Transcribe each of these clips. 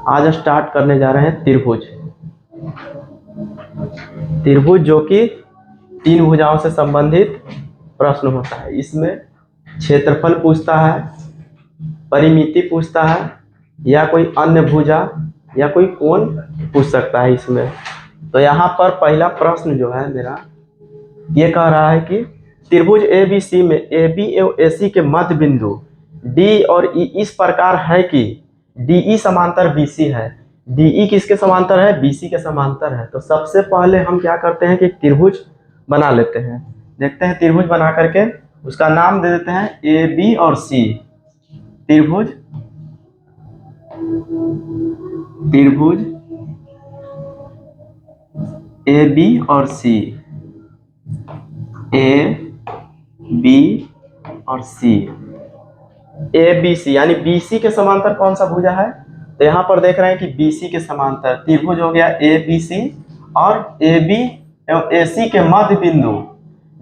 आज स्टार्ट करने जा रहे हैं त्रिभुज। त्रिभुज जो कि तीन भुजाओं से संबंधित प्रश्न होता है। इसमें क्षेत्रफल पूछता है, परिमिति पूछता है, या कोई अन्य भुजा या कोई कोण पूछ सकता है इसमें। तो यहाँ पर पहला प्रश्न जो है मेरा ये कह रहा है कि त्रिभुज ABC में AB एवं AC के मध्य बिंदु D और E इस प्रकार है कि DE समांतर BC है। DE किसके समांतर है? BC के समांतर है। तो सबसे पहले हम क्या करते हैं कि त्रिभुज बना लेते हैं। देखते हैं त्रिभुज बना करके उसका नाम दे देते हैं AB और C। त्रिभुज AB और C, AB और C। ABC यानी BC के समांतर कौन सा भुजा है? तो यहाँ पर देख रहे हैं कि BC के समांतर त्रिभुज हो गया ABC, और AB एवं AC के मध्य बिंदु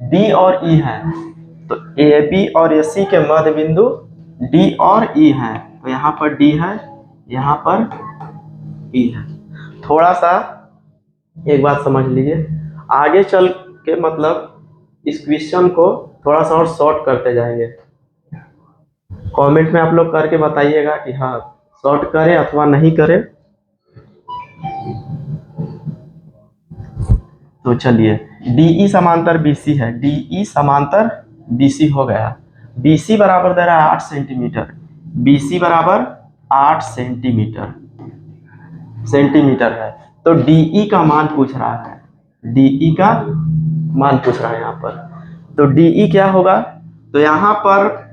D और E है। तो AB और AC के मध्य बिंदु D और E है। तो यहाँ पर D है, यहाँ पर E है। थोड़ा सा एक बात समझ लीजिए, आगे चल के मतलब इस क्वेश्चन को थोड़ा सा और शॉर्ट करते जाएंगे। कमेंट में आप लोग करके बताइएगा कि हाँ शॉर्ट करें अथवा नहीं करें। तो चलिए, DE समांतर BC है, DE समांतर BC हो गया। BC बराबर दे रहा है 8 सेंटीमीटर, BC बराबर 8 सेंटीमीटर है। तो DE का मान पूछ रहा है, DE का मान पूछ रहा है यहाँ पर। तो DE क्या होगा? तो यहाँ पर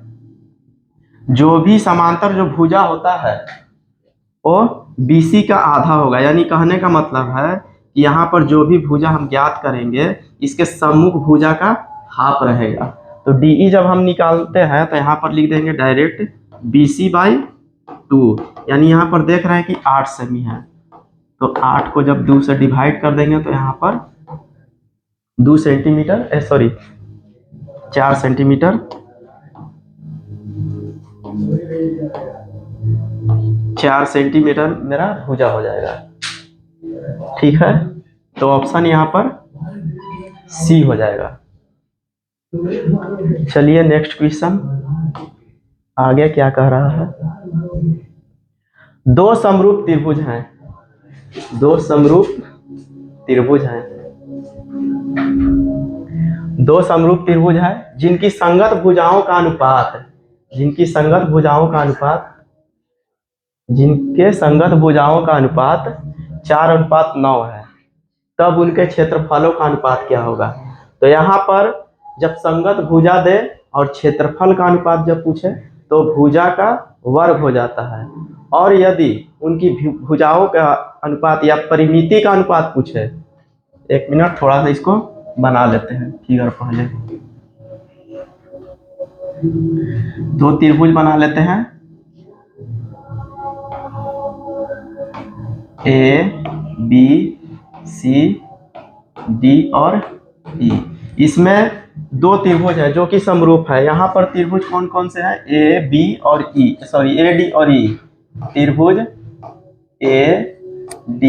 जो भी समांतर जो भुजा होता है वो BC का आधा होगा। यानी कहने का मतलब है कि यहाँ पर जो भी भुजा हम ज्ञात करेंगे इसके सम्मुख भुजा का हाफ रहेगा। तो DE जब हम निकालते हैं तो यहाँ पर लिख देंगे डायरेक्ट BC/2। यानी यहाँ पर देख रहे हैं कि 8 सेमी है, तो 8 को जब 2 से डिवाइड कर देंगे तो यहाँ पर 2 सेंटीमीटर 4 सेंटीमीटर 4 सेंटीमीटर मेरा भुजा हो जाएगा। ठीक है, तो ऑप्शन यहाँ पर C हो जाएगा। चलिए नेक्स्ट क्वेश्चन, आगे क्या कह रहा है। दो समरूप त्रिभुज हैं, दो समरूप त्रिभुज हैं, दो समरूप त्रिभुज है जिनकी संगत भुजाओं का अनुपात, जिनकी संगत भुजाओं का अनुपात, जिनके संगत भुजाओं का अनुपात 4:9 है। तब उनके क्षेत्रफलों का अनुपात क्या होगा? तो यहाँ पर जब संगत भुजा दे और क्षेत्रफल का अनुपात जब पूछे तो भुजा का वर्ग हो जाता है, और यदि उनकी भुजाओं का अनुपात या परिमिति का अनुपात पूछे, एक मिनट थोड़ा सा इसको बना लेते हैं फिगर पहले। दो त्रिभुज बना लेते हैं, ABCD और E। इसमें दो त्रिभुज है जो कि समरूप है। यहाँ पर त्रिभुज कौन कौन से हैं? AD और E। त्रिभुज AD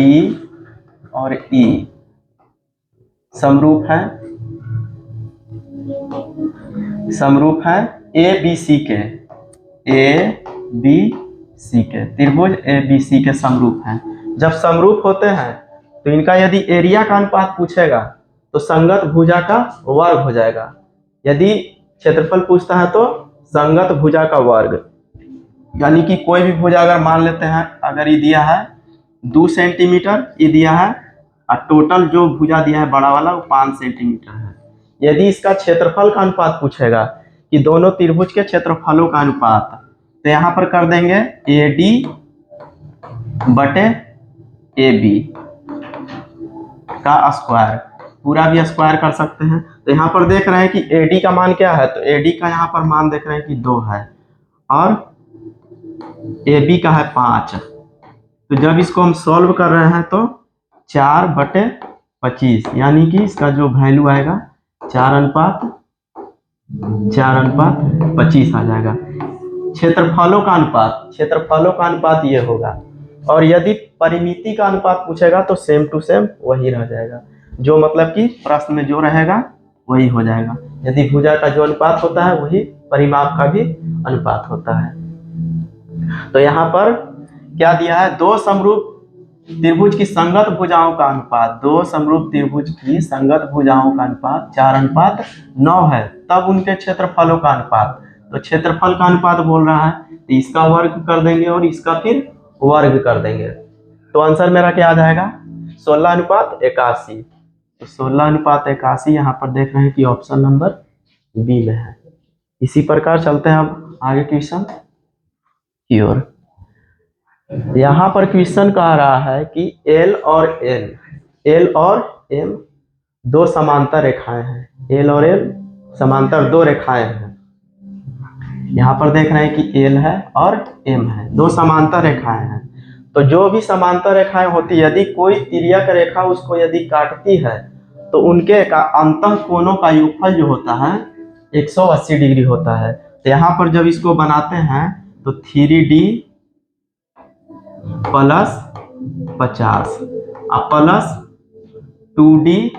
और E समरूप है ABC के, त्रिभुज ABC के समरूप हैं। जब समरूप होते हैं तो इनका यदि एरिया का अनुपात पूछेगा तो संगत भुजा का वर्ग हो जाएगा। यदि क्षेत्रफल पूछता है तो संगत भुजा का वर्ग। यानी कि कोई भी भुजा अगर मान लेते हैं, अगर ये दिया है 2 सेंटीमीटर, ये दिया है, और टोटल जो भुजा दिया है बड़ा वाला वो 5 सेंटीमीटर है। यदि इसका क्षेत्रफल का अनुपात पूछेगा कि दोनों त्रिभुज के क्षेत्रफलों का अनुपात, तो यहाँ पर कर देंगे AD/AB का स्क्वायर, पूरा भी स्क्वायर कर सकते हैं। तो यहाँ पर देख रहे हैं कि AD का मान क्या है, तो AD का यहाँ पर मान देख रहे हैं कि 2 है, और AB का है 5। तो जब इसको हम सॉल्व कर रहे हैं तो 4/25, यानी कि इसका जो वैल्यू आएगा 4:25 आ जाएगा। क्षेत्रफलों का अनुपात ये होगा और यदि परिमिति का अनुपात पूछेगा तो सेम टू सेम वही रह जाएगा, जो मतलब कि प्रश्न में जो रहेगा वही हो जाएगा। यदि भुजा का जो अनुपात होता है वही परिमाप का भी अनुपात होता है। तो यहाँ पर क्या दिया है, दो समरूप त्रिभुज की संगत भुजाओं का अनुपात, दो समरूप त्रिभुज की संगत भुजाओं का अनुपात 4:9 है, तब उनके क्षेत्रफलों का अनुपात। तो क्षेत्रफल का अनुपात बोल रहा है तो इसका वर्ग कर देंगे और इसका फिर वर्ग कर देंगे। तो आंसर मेरा क्या आ जाएगा, 16:81। तो 16:81 यहाँ पर देख रहे हैं कि ऑप्शन नंबर बी में है। इसी प्रकार चलते हैं अब आगे क्वेश्चन की ओर। यहाँ पर क्वेश्चन कह रहा है कि एल और एम दो समांतर रेखाएं हैं। एल और एम समांतर दो रेखाएं हैं। यहाँ पर देख रहे हैं कि एल है और एम है, दो समांतर रेखाएं हैं। तो जो भी समांतर रेखाएं होती है, यदि कोई तिर्यक रेखा उसको यदि काटती है तो उनके का अंतः कोणों का योगफल जो होता है 180 डिग्री होता है। तो यहाँ पर जब इसको बनाते हैं तो 3D plus 50 plus 2D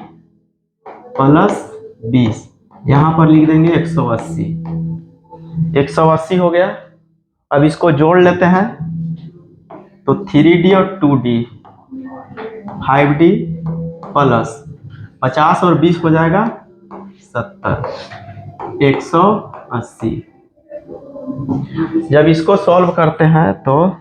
plus 20, यहाँ पर लिख देंगे 180। 180 हो गया। अब इसको जोड़ लेते हैं तो 3D और 2D 5D प्लस 50 और 20 हो जाएगा 70, 180। जब इसको सॉल्व करते हैं तो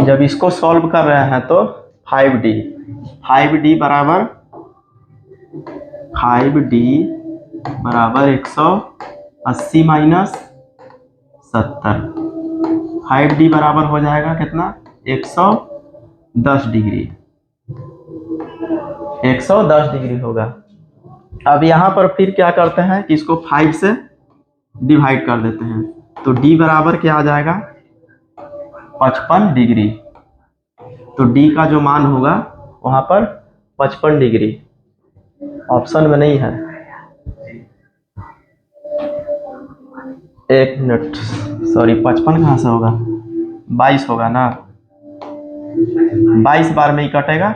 जब इसको सॉल्व कर रहे हैं तो 5D बराबर 180 माइनस 70, 5D बराबर हो जाएगा कितना, 110 डिग्री, 110 डिग्री होगा। अब यहाँ पर फिर क्या करते हैं कि इसको 5 से डिवाइड कर देते हैं तो D बराबर क्या आ जाएगा, 55 डिग्री। तो D का जो मान होगा वहाँ पर 55 डिग्री, ऑप्शन में नहीं है। एक मिनट, सॉरी 55 कहाँ से होगा, 22 होगा ना, 22 बार में ही कटेगा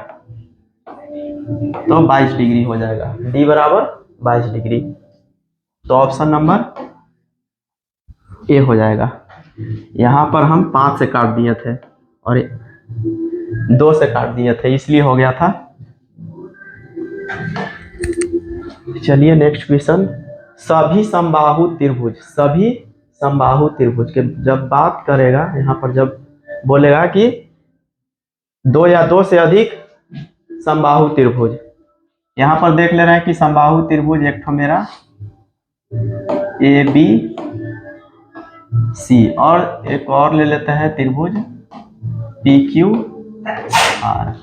तो 22 डिग्री हो जाएगा। D बराबर 22 डिग्री। तो ऑप्शन नंबर ए हो जाएगा। यहाँ पर हम 5 से काट दिए थे और 2 से काट दिए थे, इसलिए हो गया था। चलिए नेक्स्ट क्वेश्चन। सभी समबाहु त्रिभुज के जब बात करेगा, यहाँ पर जब बोलेगा कि 2 या 2 से अधिक समबाहु त्रिभुज, यहाँ पर देख ले रहे हैं कि समबाहु त्रिभुज एक ठो मेरा ABC और एक और ले लेते हैं त्रिभुज PQR,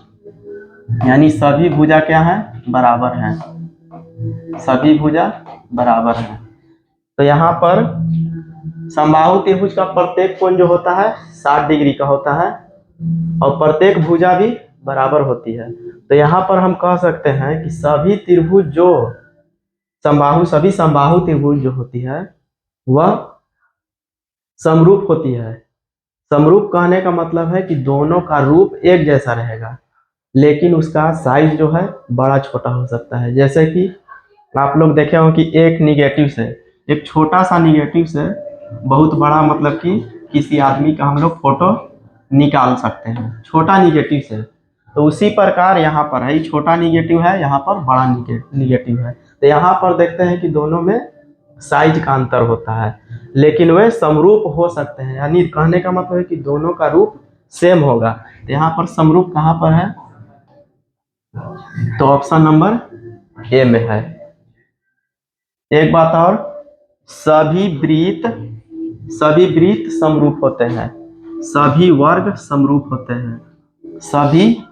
यानी सभी भुजा क्या है, बराबर हैं, सभी भुजा बराबर हैं। तो यहाँ पर समबाहु त्रिभुज का प्रत्येक कोण जो होता है 60 डिग्री का होता है और प्रत्येक भुजा भी बराबर होती है। तो यहाँ पर हम कह सकते हैं कि सभी त्रिभुज जो सभी समबाहु त्रिभुज जो होती है वह समरूप होती है। समरूप कहने का मतलब है कि दोनों का रूप एक जैसा रहेगा, लेकिन उसका साइज जो है बड़ा छोटा हो सकता है। जैसे कि आप लोग देखे हो कि एक निगेटिव से, एक छोटा सा निगेटिव से बहुत बड़ा मतलब कि किसी आदमी का हम लोग फोटो निकाल सकते हैं, छोटा निगेटिव से। तो उसी प्रकार यहाँ पर है, छोटा निगेटिव है, यहाँ पर बड़ा निगेटिव है। तो यहाँ पर देखते हैं कि दोनों में साइज का अंतर होता है, लेकिन वे समरूप हो सकते हैं, यानी कहने का मतलब है कि दोनों का रूप सेम होगा। तो यहाँ पर समरूप कहाँ पर है, तो ऑप्शन नंबर ए में है। एक बात और, सभी वृत्त समरूप होते हैं, सभी वर्ग समरूप होते हैं, सभी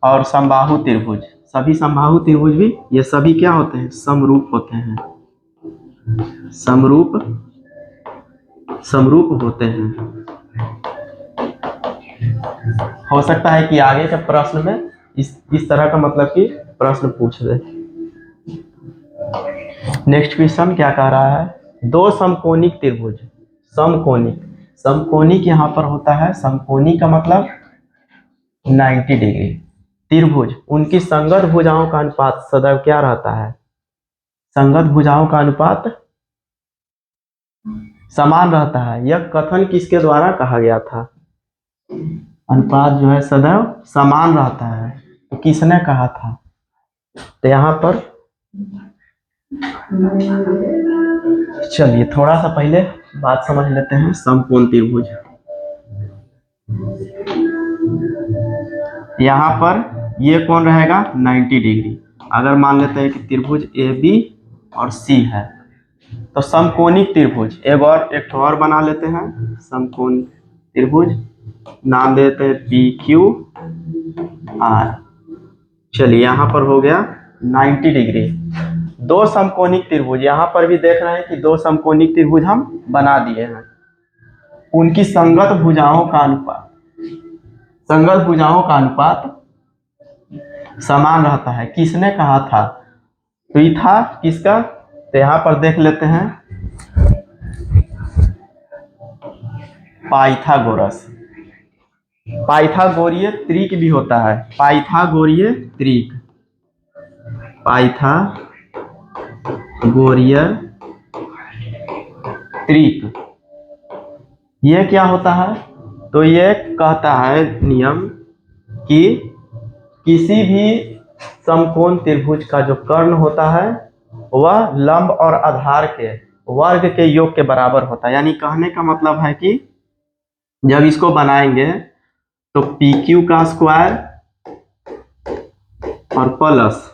और समबाहु त्रिभुज, सभी समबाहु त्रिभुज भी ये सभी क्या होते हैं, समरूप होते हैं, समरूप होते हैं। हो सकता है कि आगे के प्रश्न में इस तरह का मतलब कि प्रश्न पूछ दे। नेक्स्ट क्वेश्चन क्या कह रहा है, दो समकोणिक त्रिभुज, समकोणिक, समकोणिक यहाँ पर होता है, समकोणिक का मतलब 90 डिग्री, त्रिभुज उनकी संगत भुजाओं का अनुपात सदैव क्या रहता है, संगत भुजाओं का अनुपात समान रहता है। यह कथन किसके द्वारा कहा गया था, अनुपात जो है सदैव समान रहता है, तो किसने कहा था, तो यहाँ पर चलिए थोड़ा सा पहले बात समझ लेते हैं। समकोण त्रिभुज, यहाँ पर ये कोण रहेगा 90 डिग्री। अगर मान लेते हैं कि त्रिभुज ए बी और सी है, तो समकोणिक त्रिभुज एक ठो और बना लेते हैं, समकोण त्रिभुज, नाम देते हैं पी क्यू आर। चलिए यहाँ पर हो गया 90 डिग्री। दो समकोणिक त्रिभुज, यहाँ पर भी देख रहे हैं कि दो समकोणिक त्रिभुज हम बना दिए हैं, उनकी संगत भुजाओं का अनुपात, संगत भुजाओं का अनुपात समान रहता है। किसने कहा था, तो ये था किसका, तो यहाँ पर देख लेते हैं पाइथागोरस। पाइथागोरीय त्रिक भी होता है, पाइथागोरीय त्रिक, पाइथागोरीय त्रिक, ये क्या होता है, तो ये कहता है नियम कि किसी भी समकोण त्रिभुज का जो कर्ण होता है वह लंब और आधार के वर्ग के योग के बराबर होता है। यानी कहने का मतलब है कि जब इसको बनाएंगे तो पी क्यू का स्क्वायर और प्लस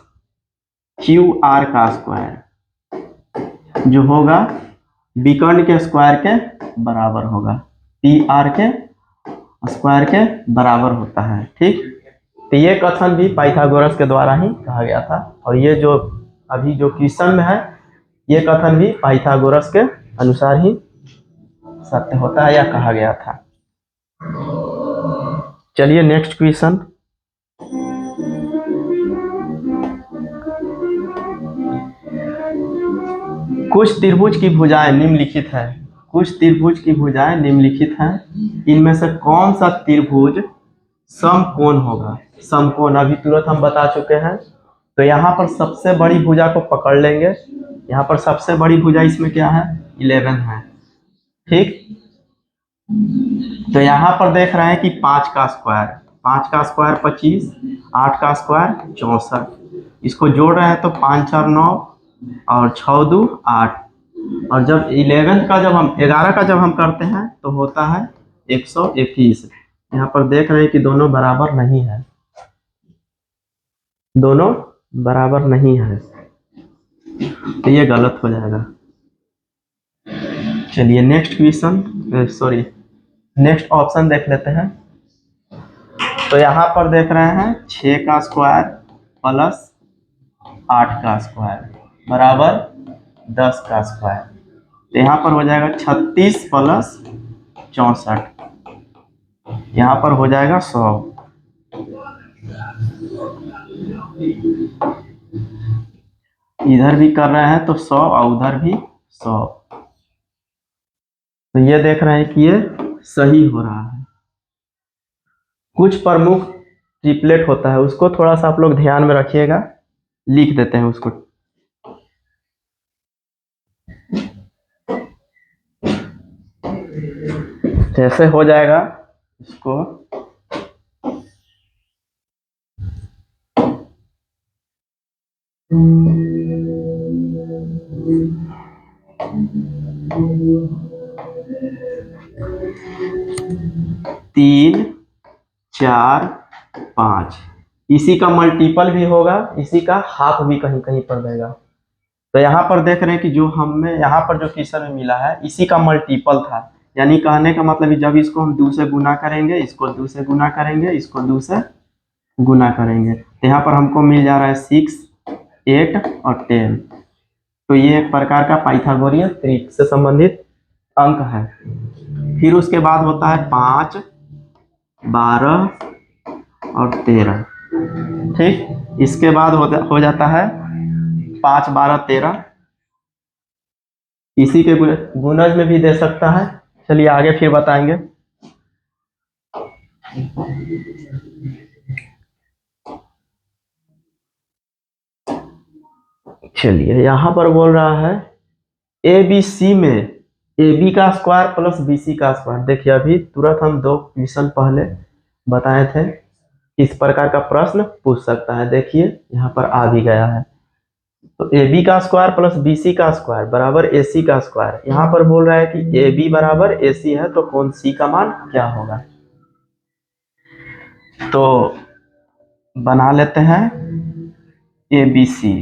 क्यू आर का स्क्वायर जो होगा विकर्ण के स्क्वायर के बराबर होगा, पी आर के स्क्वायर के बराबर होता है। ठीक, तो ये कथन भी पाइथागोरस के द्वारा ही कहा गया था, और ये जो अभी जो क्वेश्चन में है ये कथन भी पाइथागोरस के अनुसार ही सत्य होता है या कहा गया था। चलिए नेक्स्ट क्वेश्चन, कुछ त्रिभुज की भुजाएं निम्नलिखित है, कुछ त्रिभुज की भुजाएं निम्नलिखित हैं, इनमें से कौन सा त्रिभुज समकोण होगा। समकोण अभी तुरंत हम बता चुके हैं, तो यहाँ पर सबसे बड़ी भुजा को पकड़ लेंगे, यहाँ पर सबसे बड़ी भुजा इसमें क्या है, 11 है। ठीक, तो यहाँ पर देख रहे हैं कि 5 का स्क्वायर, 5 का स्क्वायर 25, 8 का स्क्वायर 64, इसको जोड़ रहे हैं तो 5 4 9 और 6 2 8, और जब 11 का जब हम 11 का जब हम करते हैं तो होता है 121। यहाँ पर देख रहे हैं कि दोनों बराबर नहीं है, दोनों बराबर नहीं है, तो ये गलत हो जाएगा। चलिए next question, sorry next option देख लेते हैं। तो यहाँ पर देख रहे हैं 6 का स्क्वायर प्लस 8 का स्क्वायर बराबर 10 का स्क्वायर, तो यहाँ पर हो जाएगा 36 प्लस 64, यहाँ पर हो जाएगा 100। इधर भी कर रहे हैं तो 100 और उधर भी 100, तो ये देख रहे हैं कि ये सही हो रहा है। कुछ प्रमुख ट्रिपलेट होता है, उसको थोड़ा सा आप लोग ध्यान में रखिएगा, लिख देते हैं उसको। जैसे हो जाएगा इसको, तीन 4 5, इसी का मल्टीपल भी होगा, इसी का हाफ भी कहीं कहीं पर देगा। तो यहाँ पर देख रहे हैं कि जो हमें यहाँ पर जो क्वेश्चन में मिला है इसी का मल्टीपल था, यानी कहने का मतलब जब इसको हम 2 से गुना करेंगे, इसको 2 से गुना करेंगे, इसको 2 से गुना करेंगे, तो यहाँ पर हमको मिल जा रहा है 6 8 और 10। तो ये एक प्रकार का पाइथागोरियन त्रिक से संबंधित अंक है। फिर उसके बाद होता है 5 12 और 13। ठीक, इसके बाद हो जाता है 5 12 13। इसी के गुणज में भी दे सकता है। चलिए आगे फिर बताएंगे। चलिए यहाँ पर बोल रहा है ए बी सी में ए बी का स्क्वायर प्लस बी सी का स्क्वायर। देखिए अभी तुरंत हम 2 क्वेश्चन पहले बताए थे, इस प्रकार का प्रश्न पूछ सकता है। देखिए यहाँ पर आ भी गया है। तो ए बी का स्क्वायर प्लस बी सी का स्क्वायर बराबर ए सी का स्क्वायर। यहाँ पर बोल रहा है कि ए बी बराबर ए सी है, तो कौन सी का मान क्या होगा। तो बना लेते हैं ए बी सी।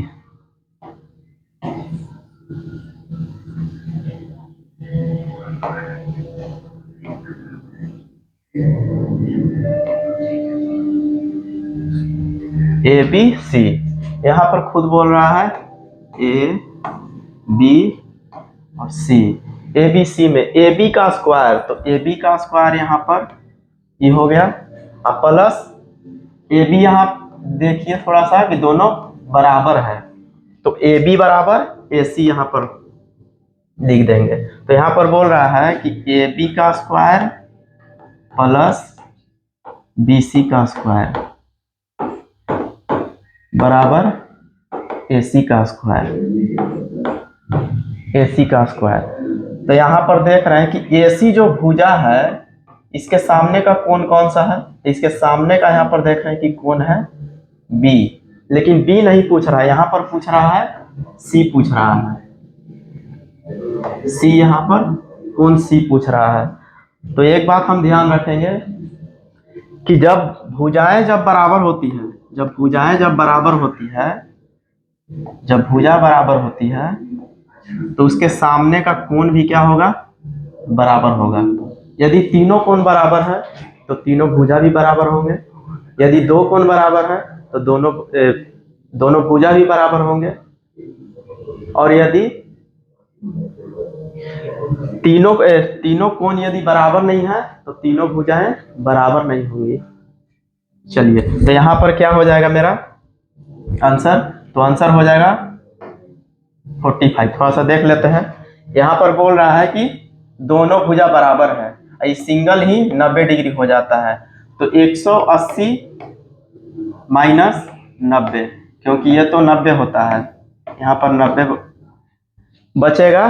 ए बी सी यहाँ पर खुद बोल रहा है ए बी और सी। ए बी सी में ए बी का स्क्वायर, तो ए बी का स्क्वायर यहाँ पर ये हो गया, अब प्लस ए बी। यहाँ देखिए थोड़ा सा कि दोनों बराबर है, तो ए बी बराबर ए सी यहाँ पर लिख देंगे। तो यहाँ पर बोल रहा है कि ए बी का स्क्वायर प्लस बी सी का स्क्वायर बराबर ए सी का स्क्वायर। ए सी का स्क्वायर, तो यहाँ पर देख रहे हैं कि ए सी जो भुजा है इसके सामने का कोण कौन सा है। इसके सामने का यहाँ पर देख रहे हैं कि कोण है बी, लेकिन बी नहीं पूछ रहा है, यहाँ पर पूछ रहा है सी पूछ रहा है। सी यहाँ पर कोण सी पूछ रहा है। तो एक बात हम ध्यान रखेंगे कि जब भुजाएं जब बराबर होती है, जब भुजाएं जब बराबर होती है, जब भुजा बराबर होती है तो उसके सामने का कोण भी क्या होगा, बराबर होगा। यदि तीनों कोण बराबर है तो तीनों भुजा भी बराबर होंगे। यदि 2 कोण बराबर है तो दोनों भुजा भी बराबर होंगे। और यदि तीनों कोण यदि बराबर नहीं है तो तीनों भुजाएं बराबर नहीं होंगी। चलिए तो यहाँ पर क्या हो जाएगा मेरा आंसर, तो आंसर हो जाएगा 45। थोड़ा सा देख लेते हैं। यहाँ पर बोल रहा है कि दोनों भुजा बराबर है, इस सिंगल ही 90 डिग्री हो जाता है। तो 180 माइनस 90, क्योंकि ये तो 90 होता है, यहाँ पर 90 बचेगा।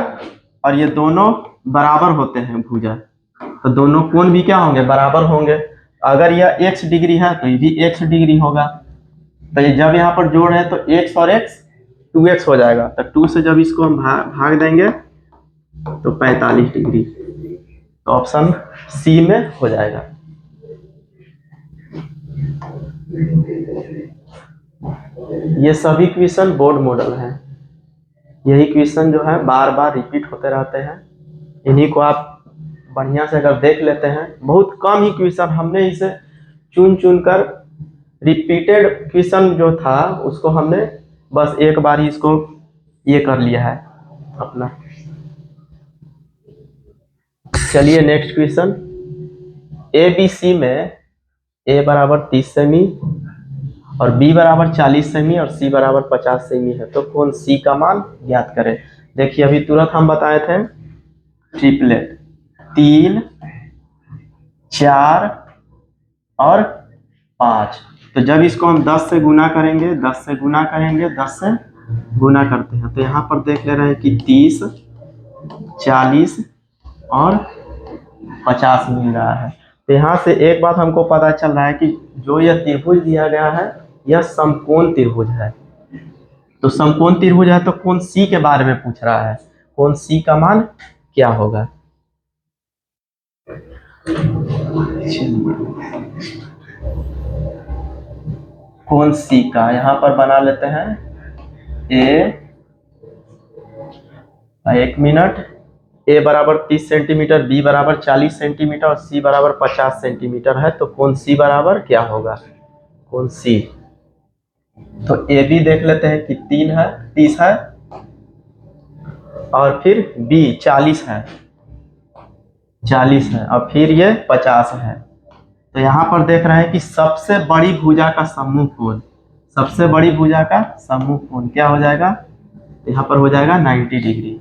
और ये दोनों बराबर होते हैं भुजा, तो दोनों कोण भी क्या होंगे, बराबर होंगे। अगर यह x डिग्री है तो ये भी x डिग्री होगा। तो ये जब यहाँ पर जोड़ है तो x और x 2x हो जाएगा। तो 2 से जब इसको हम भाग देंगे तो 45 डिग्री। तो ऑप्शन सी में हो जाएगा। ये सभी क्वेश्चन बोर्ड मॉडल हैं। यही क्वेश्चन जो है बार बार रिपीट होते रहते हैं। इन्हीं को आप बढ़िया से अगर देख लेते हैं, बहुत कम ही क्वेश्चन हमने इसे चुन चुन कर, रिपीटेड क्वेश्चन जो था उसको हमने बस एक बार ही इसको ये कर लिया है अपना। चलिए next question. A B C में ए बराबर 30 सेमी और बी बराबर 40 सेमी और सी बराबर 50 सेमी है, तो कौन सी का मान ज्ञात करें। देखिए अभी तुरंत हम बताए थे ट्रिपलेट 3 4 और 5। तो जब इसको हम 10 से गुना करेंगे, 10 से गुना करेंगे, 10 से गुना करते हैं, तो यहाँ पर देख ले रहे हैं कि 30 40 और 50 मिल रहा है। तो यहाँ से एक बात हमको पता चल रहा है कि जो यह त्रिभुज दिया गया है यह समकोण त्रिभुज है। तो समकोण त्रिभुज है तो कौन सी के बारे में पूछ रहा है, कौन सी का मान क्या होगा। कौन सी का यहाँ पर बना लेते हैं एक मिनट। ए बराबर 30 सेंटीमीटर, बी बराबर 40 सेंटीमीटर और सी बराबर 50 सेंटीमीटर है, तो कौन सी बराबर क्या होगा, कौन सी। तो ए बी देख लेते हैं कि 30 है और फिर बी 40 है और फिर ये 50 है। तो यहाँ पर देख रहे हैं कि सबसे बड़ी भुजा का सम्मुख कोण, सबसे बड़ी भुजा का सम्मुख कोण क्या हो जाएगा, यहाँ पर हो जाएगा 90 डिग्री।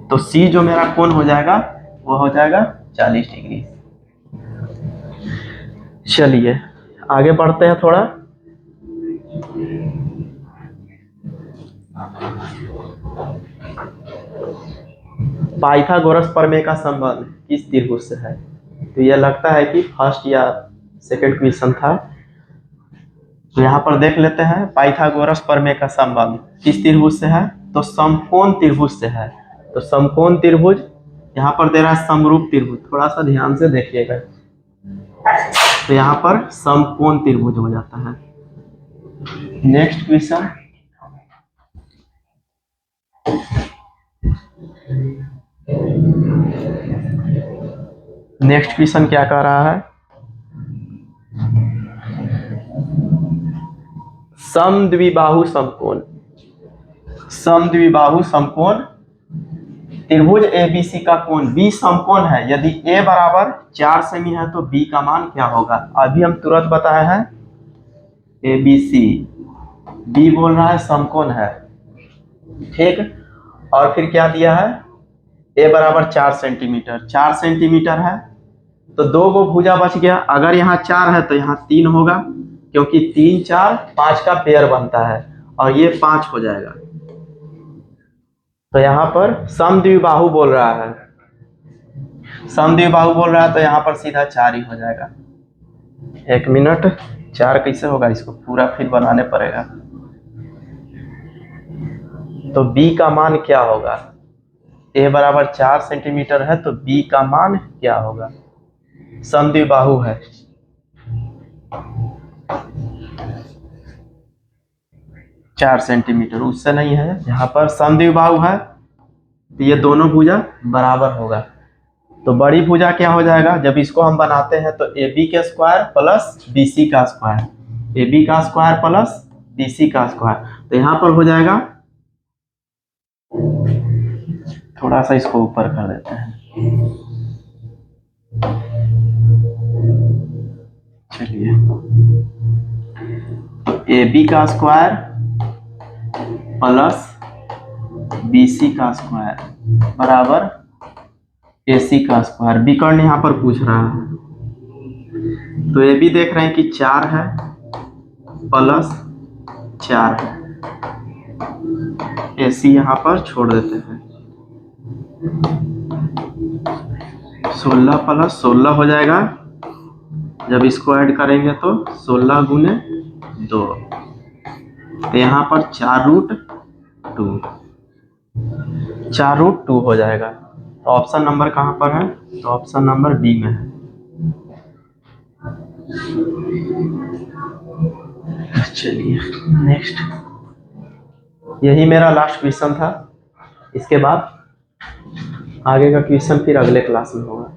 तो सी जो मेरा कोण हो जाएगा वो हो जाएगा 40 डिग्री। चलिए आगे बढ़ते हैं थोड़ा। पाइथागोरस प्रमेय का संबंध किस त्रिभुज से है? तो यह लगता है कि फर्स्ट या सेकंड क्वेश्चन था। तो यहाँ पर देख लेते हैं पाइथागोरस प्रमेय का संबंध किस त्रिभुज से है, तो समकोण त्रिभुज से है। तो समकोण त्रिभुज यहाँ पर दे रहा है समरूप त्रिभुज, थोड़ा सा ध्यान से देखिएगा। तो यहाँ पर समकोण त्रिभुज हो जाता है। नेक्स्ट क्वेश्चन, नेक्स्ट क्वेश्चन क्या कह रहा है, समद्विबाहु समकोण, समद्विबाहु समकोण त्रिभुज एबीसी का कोण बी समकोण है। यदि ए बराबर 4 सेमी है तो बी का मान क्या होगा? अभी हम तुरंत बताए हैं एबीसी, बी बोल रहा है समकोण है, ठीक। और फिर क्या दिया है, ए बराबर 4 सेंटीमीटर, 4 सेंटीमीटर है तो 2 गो भुजा बच गया। अगर यहाँ 4 है तो यहाँ 3 होगा, क्योंकि 3 4 5 का पेयर बनता है और ये 5 हो जाएगा। तो यहाँ पर समद्विबाहु बोल रहा है, समद्विबाहु बोल रहा है तो यहाँ पर सीधा 4 ही हो जाएगा। 1 मिनट, 4 कैसे होगा, इसको पूरा फिर बनाने पड़ेगा। तो बी का मान क्या होगा, ए बराबर 4 सेंटीमीटर है तो बी का मान क्या होगा, समद्विबाहु है। चार सेंटीमीटर उससे नहीं है, यहाँ पर समद्विबाहु है तो ये दोनों भुजा बराबर होगा। तो बड़ी भुजा क्या हो जाएगा, जब इसको हम बनाते हैं तो ए बी का स्क्वायर प्लस बी सी का स्क्वायर, ए बी का स्क्वायर प्लस बी सी का स्क्वायर। तो यहाँ पर हो जाएगा, थोड़ा सा इसको ऊपर कर देते हैं, चलिए। ए बी का स्क्वायर प्लस बी सी का स्क्वायर बराबर ए सी का स्क्वायर। विकर्ण यहाँ पर पूछ रहा है, तो ए बी देख रहे हैं कि 4 है प्लस 4 है, ए सी यहाँ पर छोड़ देते हैं, 16 प्लस 16 हो जाएगा। जब इसको ऐड करेंगे तो 16 गुने 2, तो यहाँ पर 4√2, 4√2 हो जाएगा। तो ऑप्शन नंबर कहाँ पर है, तो ऑप्शन नंबर डी में है। चलिए नेक्स्ट, यही मेरा लास्ट क्वेश्चन था। इसके बाद आगे का क्वेश्चन फिर अगले क्लास में होगा।